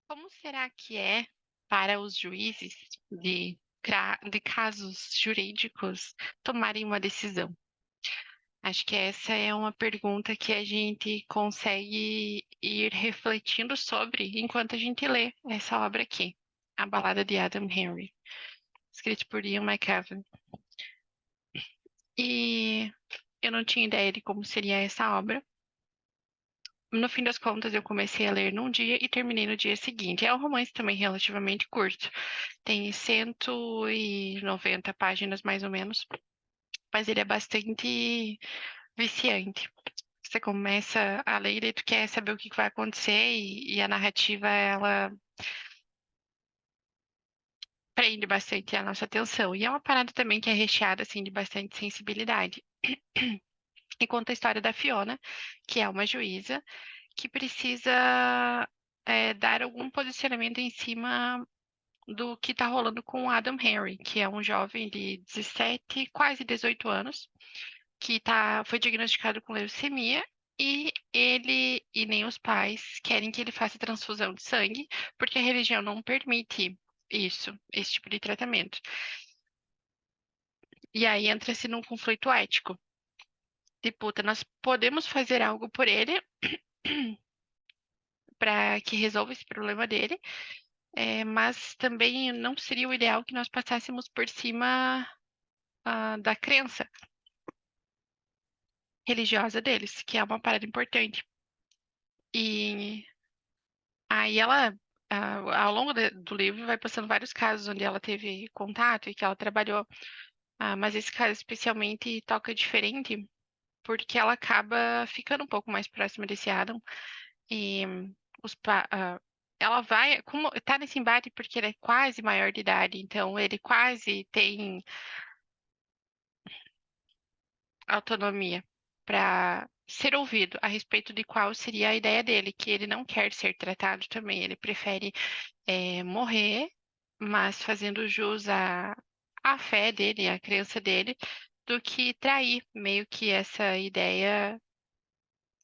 Como será que é para os juízes de casos jurídicos tomarem uma decisão? Acho que essa é uma pergunta que a gente consegue ir refletindo sobre enquanto a gente lê essa obra aqui, A Balada de Adam Henry, escrito por Ian McEwan. E eu não tinha ideia de como seria essa obra. No fim das contas, eu comecei a ler num dia e terminei no dia seguinte. É um romance também relativamente curto. Tem 190 páginas, mais ou menos, mas ele é bastante viciante. Você começa a ler e tu quer saber o que vai acontecer e a narrativa, ela prende bastante a nossa atenção. E é uma parada também que é recheada, assim, de bastante sensibilidade. E conta a história da Fiona, que é uma juíza, que precisa dar algum posicionamento em cima do que está rolando com o Adam Henry, que é um jovem de 17, quase 18 anos, que foi diagnosticado com leucemia e ele e nem os pais querem que ele faça transfusão de sangue, porque a religião não permite esse tipo de tratamento. E aí entra-se num conflito ético. De puta, nós podemos fazer algo por ele para que resolva esse problema dele, mas também não seria o ideal que nós passássemos por cima da crença religiosa deles, que é uma parada importante. E aí ao longo do livro, vai passando vários casos onde ela teve contato e que ela trabalhou, mas esse caso especialmente toca diferente, porque ela acaba ficando um pouco mais próxima desse Adam e ela vai, como tá nesse embate porque ele é quase maior de idade, então ele quase tem autonomia para ser ouvido a respeito de qual seria a ideia dele, que ele não quer ser tratado também, ele prefere morrer, mas fazendo jus à fé dele, à crença dele, do que trair meio que essa ideia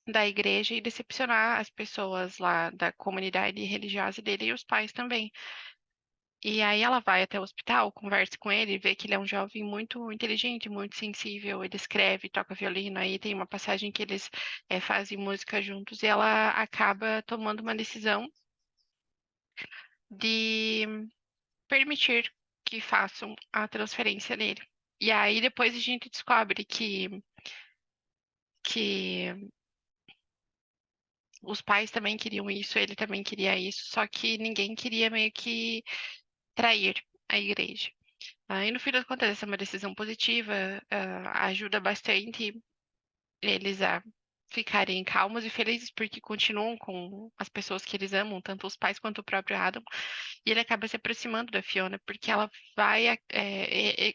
da igreja e decepcionar as pessoas lá da comunidade religiosa dele e os pais também. E aí ela vai até o hospital, conversa com ele, vê que ele é um jovem muito inteligente, muito sensível, ele escreve, toca violino, aí tem uma passagem que eles fazem música juntos e ela acaba tomando uma decisão de permitir que façam a transferência dele. E aí depois a gente descobre que os pais também queriam isso, ele também queria isso, só que ninguém queria meio que trair a igreja. E no fim das contas, essa é uma decisão positiva, ajuda bastante eles a ficarem calmos e felizes porque continuam com as pessoas que eles amam, tanto os pais quanto o próprio Adam, e ele acaba se aproximando da Fiona porque ela vai,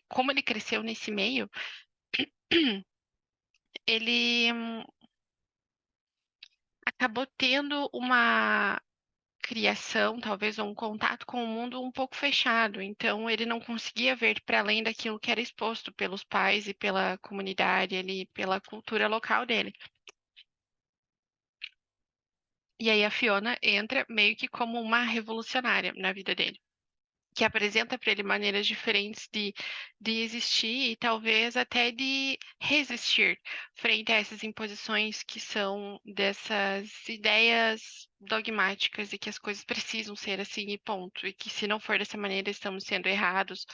como ele cresceu nesse meio, ele acabou tendo uma criação, talvez um contato com o mundo um pouco fechado, então ele não conseguia ver para além daquilo que era exposto pelos pais e pela comunidade ali, pela cultura local dele. E aí a Fiona entra meio que como uma revolucionária na vida dele, que apresenta para ele maneiras diferentes de existir e talvez até de resistir frente a essas imposições que são dessas ideias dogmáticas e que as coisas precisam ser assim e ponto, e que se não for dessa maneira estamos sendo errados,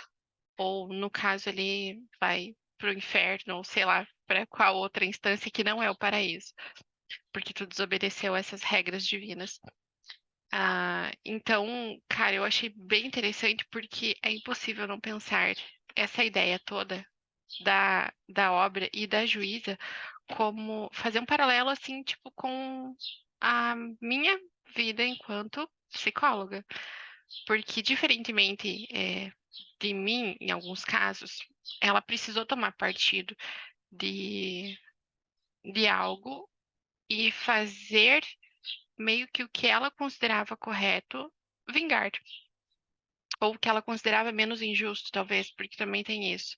ou no caso ele vai para o inferno, ou sei lá, para qual outra instância que não é o paraíso, porque tu desobedeceu essas regras divinas. Então, cara, eu achei bem interessante porque é impossível não pensar essa ideia toda da obra e da juíza como fazer um paralelo assim, tipo, com a minha vida enquanto psicóloga. Porque, diferentemente, de mim, em alguns casos, ela precisou tomar partido de, de algo e fazer meio que o que ela considerava correto vingar. Ou que ela considerava menos injusto, talvez, porque também tem isso.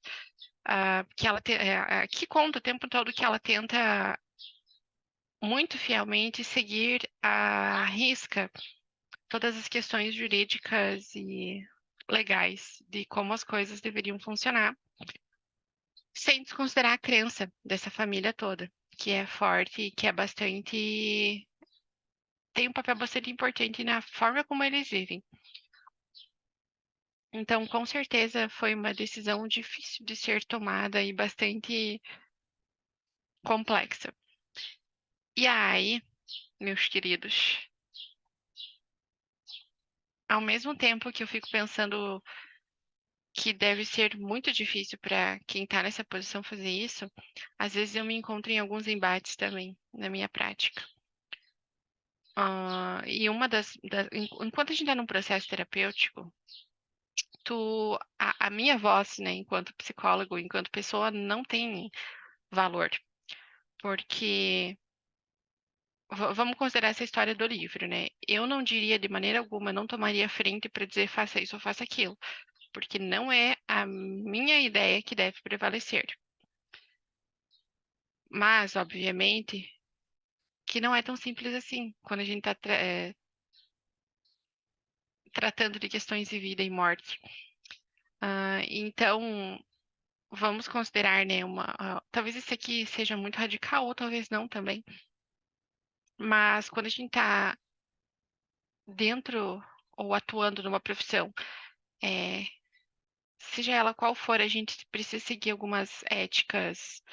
Que conta o tempo todo que ela tenta muito fielmente seguir a risca todas as questões jurídicas e legais de como as coisas deveriam funcionar, sem desconsiderar a crença dessa família toda, que é forte e que é bastante tem um papel bastante importante na forma como eles vivem. Então, com certeza, foi uma decisão difícil de ser tomada e bastante complexa. E aí, meus queridos, ao mesmo tempo que eu fico pensando que deve ser muito difícil para quem está nessa posição fazer isso, às vezes eu me encontro em alguns embates também na minha prática. E uma enquanto a gente está num processo terapêutico, a minha voz, né, enquanto psicólogo, enquanto pessoa, não tem valor, porque vamos considerar essa história do livro, né? Eu não diria de maneira alguma, não tomaria frente para dizer faça isso ou faça aquilo, porque não é a minha ideia que deve prevalecer. Mas, obviamente, que não é tão simples assim, quando a gente está tratando de questões de vida e morte. Então, vamos considerar, né, talvez isso aqui seja muito radical, ou talvez não também, mas quando a gente está dentro ou atuando numa profissão, é, seja ela qual for, a gente precisa seguir algumas éticas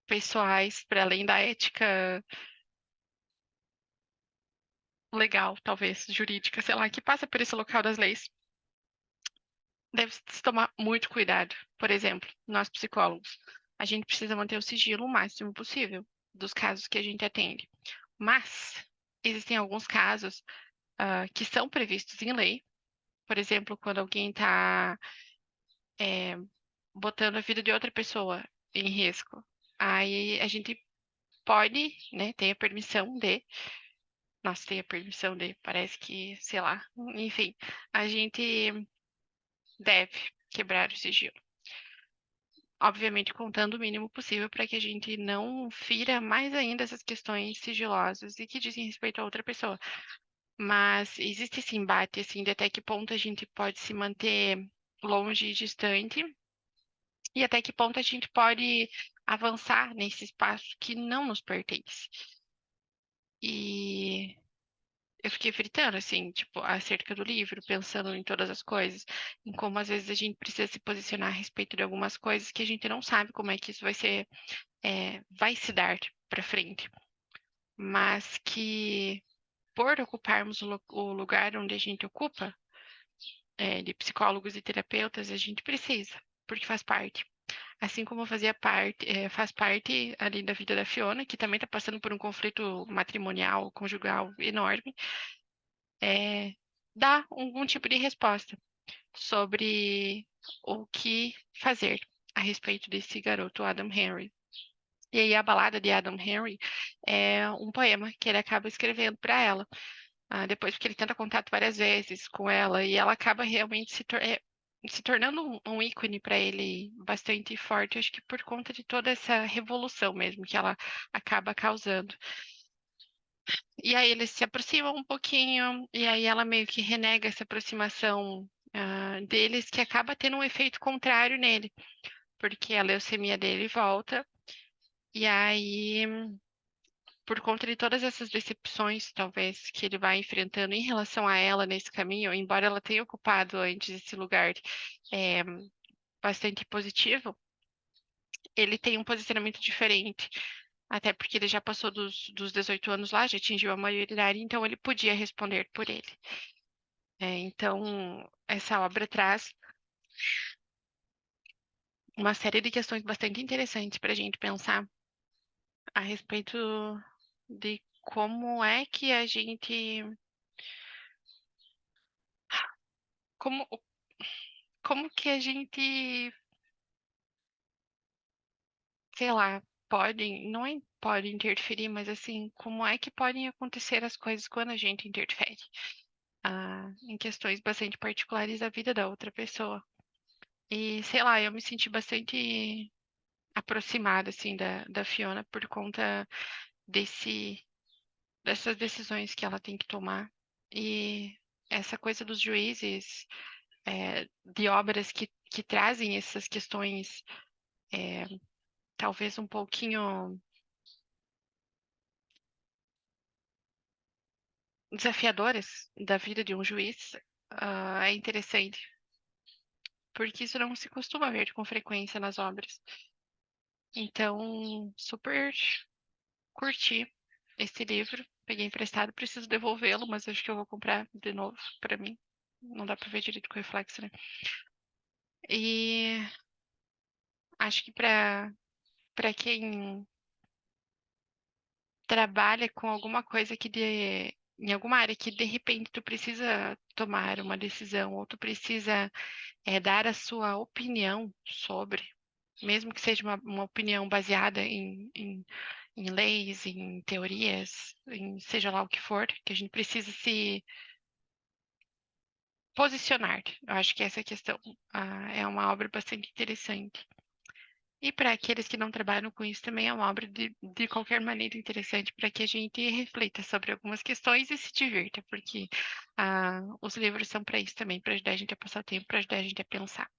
pessoais, para além da ética legal, talvez, jurídica, sei lá, que passa por esse local das leis. Deve-se tomar muito cuidado. Por exemplo, nós psicólogos, a gente precisa manter o sigilo o máximo possível dos casos que a gente atende. Mas existem alguns casos que são previstos em lei. Por exemplo, quando alguém está botando a vida de outra pessoa em risco. Aí a gente pode, né, tem a permissão de. Nossa, tem a permissão de, parece que, sei lá, enfim, a gente deve quebrar o sigilo. Obviamente, contando o mínimo possível para que a gente não fira mais ainda essas questões sigilosas e que dizem respeito a outra pessoa. Mas existe esse embate, assim, de até que ponto a gente pode se manter longe e distante e até que ponto a gente pode avançar nesse espaço que não nos pertence. E eu fiquei fritando, assim, tipo, acerca do livro, pensando em todas as coisas, em como às vezes a gente precisa se posicionar a respeito de algumas coisas que a gente não sabe como é que isso vai se dar para frente, mas que por ocuparmos o lugar onde a gente ocupa, de psicólogos e terapeutas, a gente precisa, porque faz parte. Assim como faz parte ali da vida da Fiona, que também está passando por um conflito matrimonial, conjugal enorme, dá algum tipo de resposta sobre o que fazer a respeito desse garoto Adam Henry. E aí a balada de Adam Henry é um poema que ele acaba escrevendo para ela. Depois porque ele tenta contato várias vezes com ela e ela acaba realmente se tornando um ícone para ele bastante forte, acho que por conta de toda essa revolução mesmo que ela acaba causando. E aí eles se aproximam um pouquinho, e aí ela meio que renega essa aproximação deles, que acaba tendo um efeito contrário nele, porque a leucemia dele volta, e aí, por conta de todas essas decepções, talvez, que ele vai enfrentando em relação a ela nesse caminho, embora ela tenha ocupado antes esse lugar é, bastante positivo, ele tem um posicionamento diferente. Até porque ele já passou dos 18 anos lá, já atingiu a maioridade, então ele podia responder por ele. Então, essa obra traz uma série de questões bastante interessantes para a gente pensar a respeito de como é que a gente. Como, como que a gente, sei lá, não é pode interferir, mas assim, como é que podem acontecer as coisas quando a gente interfere em questões bastante particulares da vida da outra pessoa. E, sei lá, eu me senti bastante aproximada, assim, da Fiona por conta dessas decisões que ela tem que tomar. E essa coisa dos juízes, de obras que trazem essas questões, talvez um pouquinho desafiadoras da vida de um juiz, é interessante, porque isso não se costuma ver com frequência nas obras. Então, super curti esse livro. Peguei emprestado, preciso devolvê-lo, mas acho que eu vou comprar de novo para mim. Não dá para ver direito com reflexo, né? E acho que para quem trabalha com alguma coisa em alguma área que de repente tu precisa tomar uma decisão ou tu precisa dar a sua opinião sobre, mesmo que seja uma opinião baseada em leis, em teorias, em seja lá o que for, que a gente precisa se posicionar. Eu acho que essa é a questão. É uma obra bastante interessante. E para aqueles que não trabalham com isso, também é uma obra de qualquer maneira interessante para que a gente reflita sobre algumas questões e se divirta, porque os livros são para isso também, para ajudar a gente a passar o tempo, para ajudar a gente a pensar.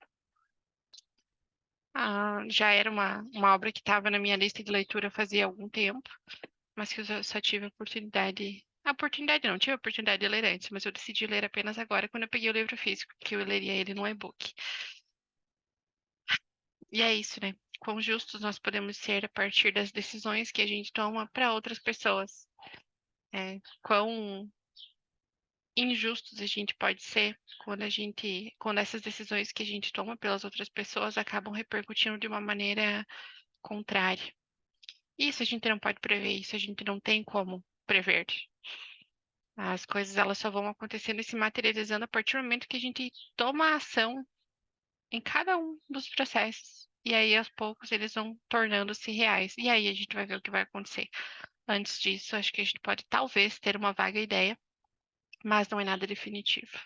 Já era uma obra que estava na minha lista de leitura fazia algum tempo, mas que eu só tive a oportunidade. A oportunidade não, tive a oportunidade de ler antes, mas eu decidi ler apenas agora quando eu peguei o livro físico, que eu leria ele no e-book. E é isso, né? Quão justos nós podemos ser a partir das decisões que a gente toma para outras pessoas. Quão injustos a gente pode ser quando essas decisões que a gente toma pelas outras pessoas acabam repercutindo de uma maneira contrária. Isso a gente não pode prever, isso a gente não tem como prever. As coisas elas só vão acontecendo e se materializando a partir do momento que a gente toma ação em cada um dos processos. E aí, aos poucos, eles vão tornando-se reais. E aí a gente vai ver o que vai acontecer. Antes disso, acho que a gente pode talvez ter uma vaga ideia, mas não é nada definitivo.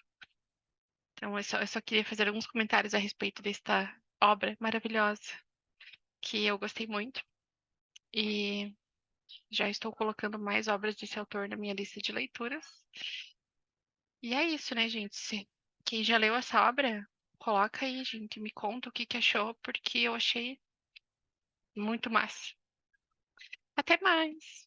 Então, eu só queria fazer alguns comentários a respeito desta obra maravilhosa, que eu gostei muito. E já estou colocando mais obras desse autor na minha lista de leituras. E é isso, né, gente? Quem já leu essa obra, coloca aí, gente, me conta o que que achou, porque eu achei muito massa. Até mais!